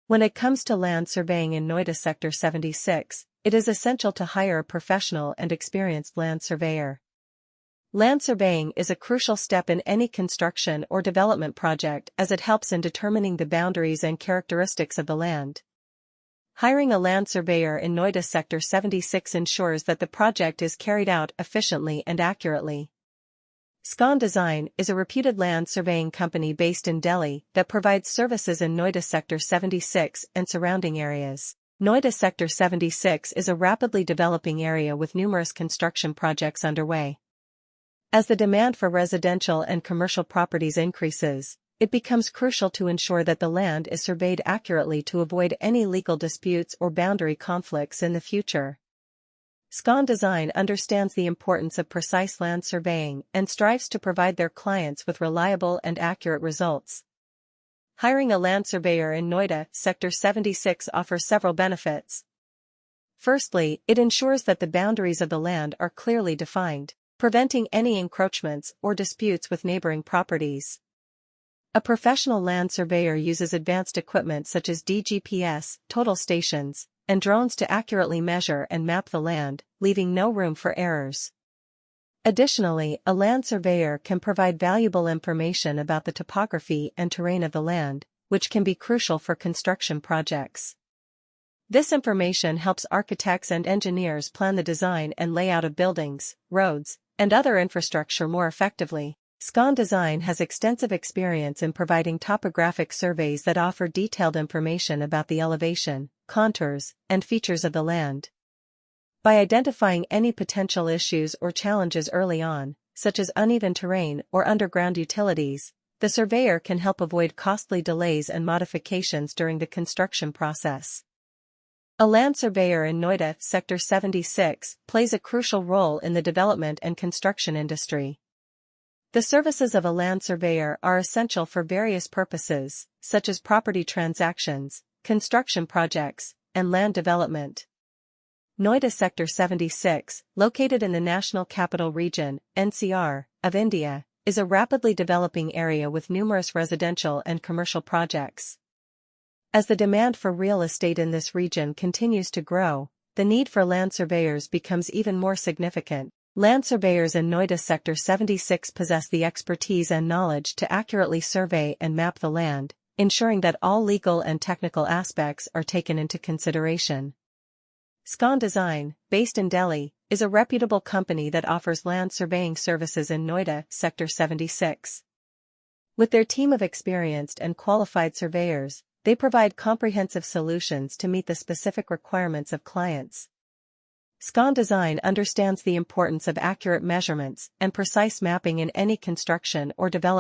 When it comes to land surveying in Noida Sector 76, it is essential to hire a professional and experienced land surveyor. Land surveying is a crucial step in any construction or development project as it helps in determining the boundaries and characteristics of the land. Hiring a land surveyor in Noida Sector 76 ensures that the project is carried out efficiently and accurately. Scon Design is a reputed land surveying company based in Delhi that provides services in Noida Sector 76 and surrounding areas. Noida Sector 76 is a rapidly developing area with numerous construction projects underway. As the demand for residential and commercial properties increases, it becomes crucial to ensure that the land is surveyed accurately to avoid any legal disputes or boundary conflicts in the future. Scon Design understands the importance of precise land surveying and strives to provide their clients with reliable and accurate results. Hiring a land surveyor in Noida Sector 76 offers several benefits. Firstly, it ensures that the boundaries of the land are clearly defined, preventing any encroachments or disputes with neighboring properties. A professional land surveyor uses advanced equipment such as DGPS, total stations, and drones to accurately measure and map the land, leaving no room for errors. Additionally, a land surveyor can provide valuable information about the topography and terrain of the land, which can be crucial for construction projects. This information helps architects and engineers plan the design and layout of buildings, roads, and other infrastructure more effectively. Scon Design has extensive experience in providing topographic surveys that offer detailed information about the elevation, contours, and features of the land. By identifying any potential issues or challenges early on, such as uneven terrain or underground utilities, the surveyor can help avoid costly delays and modifications during the construction process. A land surveyor in Noida Sector 76 plays a crucial role in the development and construction industry. The services of a land surveyor are essential for various purposes, such as property transactions, construction projects, and land development. Noida Sector 76, located in the National Capital Region, NCR, of India, is a rapidly developing area with numerous residential and commercial projects. As the demand for real estate in this region continues to grow, the need for land surveyors becomes even more significant. Land surveyors in Noida Sector 76 possess the expertise and knowledge to accurately survey and map the land, ensuring that all legal and technical aspects are taken into consideration. Scon Design, based in Delhi, is a reputable company that offers land surveying services in Noida Sector 76. With their team of experienced and qualified surveyors, they provide comprehensive solutions to meet the specific requirements of clients. Scon Design understands the importance of accurate measurements and precise mapping in any construction or development